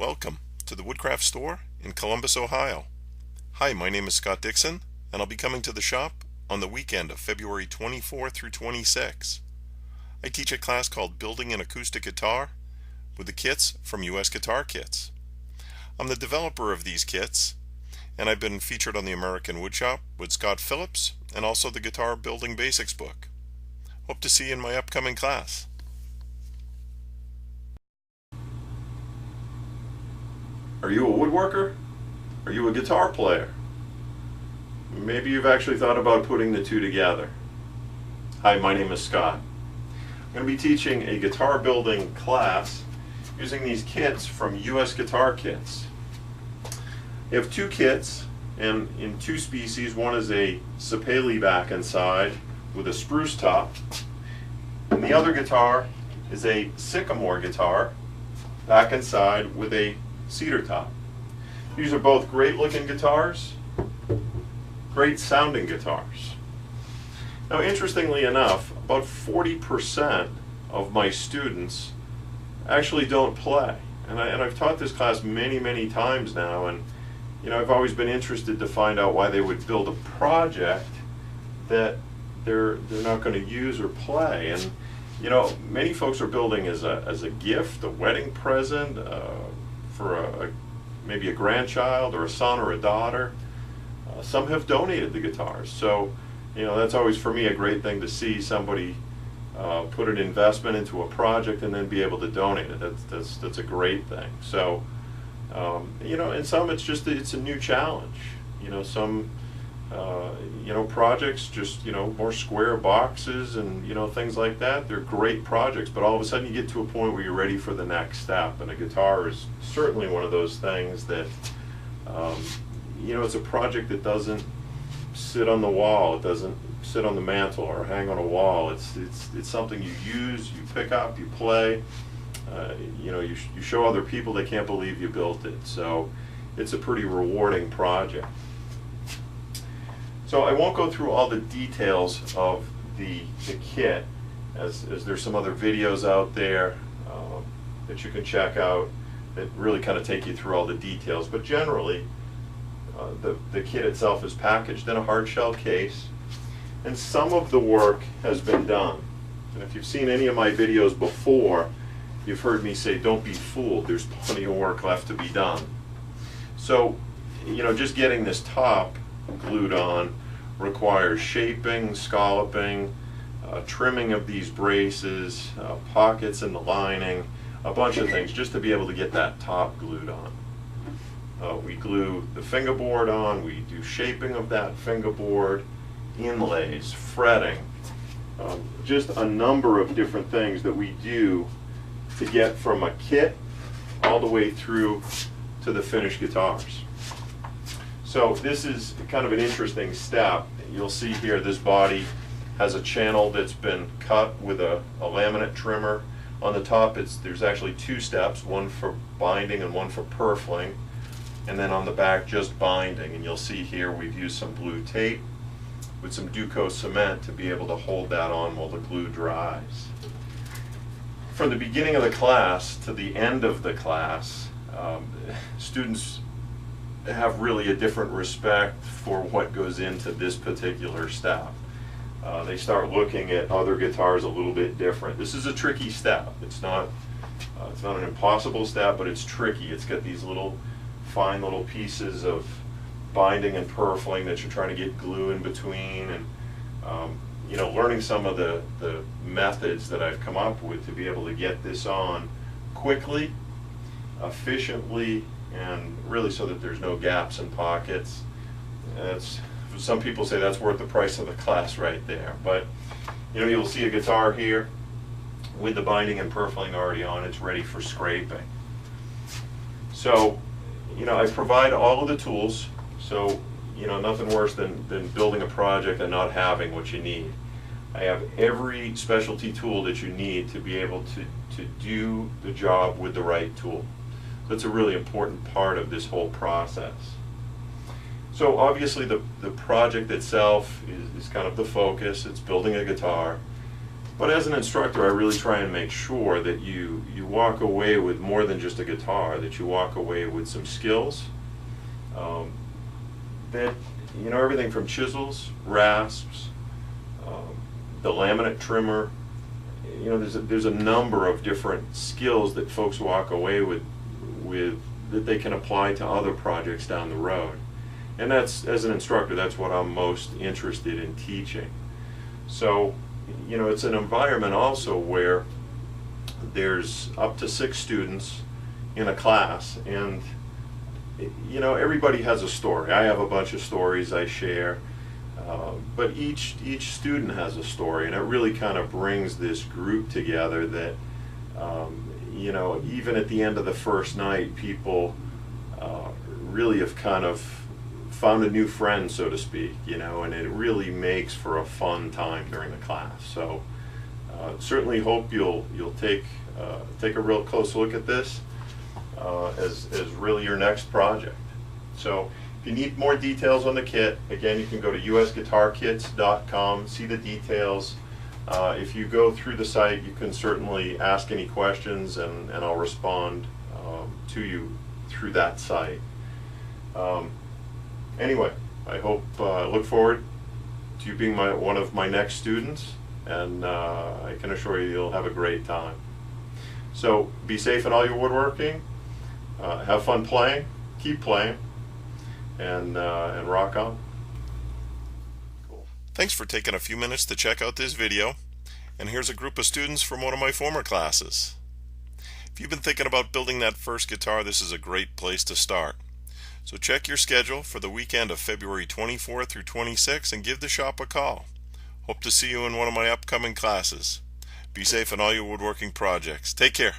Welcome to the Woodcraft store in Columbus, Ohio. Hi, my name is Scott Dixon, and I'll be coming to the shop on the weekend of February 24 through 26. I teach a class called Building an Acoustic Guitar with the kits from US Guitar Kits. I'm the developer of these kits, and I've been featured on the American Woodshop with Scott Phillips and also the Guitar Building Basics book. Hope to see you in my upcoming class. Are you a woodworker? Are you a guitar player? Maybe you've actually thought about putting the two together. Hi, my name is Scott. I'm going to be teaching a guitar building class using these kits from US Guitar Kits. They have two kits, and in two species. One is a sapele back and side with a spruce top, and the other guitar is a sycamore guitar back and side with a cedar top. These are both great looking guitars, great sounding guitars. Now, interestingly enough, about 40% of my students actually don't play. And I've taught this class many times now, and I've always been interested to find out why they would build a project that they're not going to use or play. And many folks are building as a gift, a wedding present, for maybe a grandchild or a son or a daughter. Some have donated the guitars, so that's always for me a great thing to see somebody put an investment into a project and then be able to donate it. That's a great thing. So and some it's a new challenge. Some projects just more square boxes and things like that. They're great projects, but all of a sudden you get to a point where you're ready for the next step, and a guitar is certainly one of those things that it's a project that doesn't sit on the wall. It doesn't sit on the mantle or hang on a wall. It's something you use, you pick up, you play. You show other people, they can't believe you built it. So it's a pretty rewarding project. So I won't go through all the details of the kit, as there's some other videos out there that you can check out that really kind of take you through all the details. But generally, the kit itself is packaged in a hard shell case, and some of the work has been done. And if you've seen any of my videos before, you've heard me say, don't be fooled, there's plenty of work left to be done. So, just getting this top glued on requires shaping, scalloping, trimming of these braces, pockets in the lining, a bunch of things just to be able to get that top glued on. We glue the fingerboard on, we do shaping of that fingerboard, inlays, fretting, just a number of different things that we do to get from a kit all the way through to the finished guitars. So this is kind of an interesting step. You'll see here this body has a channel that's been cut with a laminate trimmer. On the top there's actually two steps, one for binding and one for purfling, and then on the back just binding. And you'll see here we've used some blue tape with some Duco cement to be able to hold that on while the glue dries. From the beginning of the class to the end of the class, students have really a different respect for what goes into this particular step. They start looking at other guitars a little bit different. This is a tricky step. It's not an impossible step, but it's tricky. It's got these fine little pieces of binding and purfling that you're trying to get glue in between, and learning some of the methods that I've come up with to be able to get this on quickly, efficiently, and really so that there's no gaps and pockets. Some people say that's worth the price of the class right there. But you'll see a guitar here with the binding and purfling already on. It's ready for scraping. So I provide all of the tools. So nothing worse than building a project and not having what you need. I have every specialty tool that you need to be able to do the job with the right tool. That's a really important part of this whole process. So obviously the project itself is kind of the focus. It's building a guitar. But as an instructor, I really try and make sure that you walk away with more than just a guitar, that you walk away with some skills. That, you know, everything from chisels, rasps, the laminate trimmer, you know, there's a number of different skills that folks walk away with that they can apply to other projects down the road. And that's, as an instructor, that's what I'm most interested in teaching. So, you know, it's an environment also where there's up to 6 students in a class, and you know, everybody has a story. I have a bunch of stories I share, but each student has a story, and it really kind of brings this group together that, you know, even at the end of the first night, people really have kind of found a new friend, so to speak, you know, and it really makes for a fun time during the class. So certainly hope you'll take a real close look at this as really your next project. So if you need more details on the kit, again, you can go to usguitarkits.com, see the details. If you go through the site, you can certainly ask any questions, and I'll respond to you through that site. Anyway, I look forward to you being one of my next students, and I can assure you you'll have a great time. So be safe in all your woodworking, have fun playing, keep playing, and rock on. Cool. Thanks for taking a few minutes to check out this video, and here's a group of students from one of my former classes. If you've been thinking about building that first guitar, this is a great place to start. So check your schedule for the weekend of February 24th through 26th and give the shop a call. Hope to see you in one of my upcoming classes. Be safe in all your woodworking projects. Take care.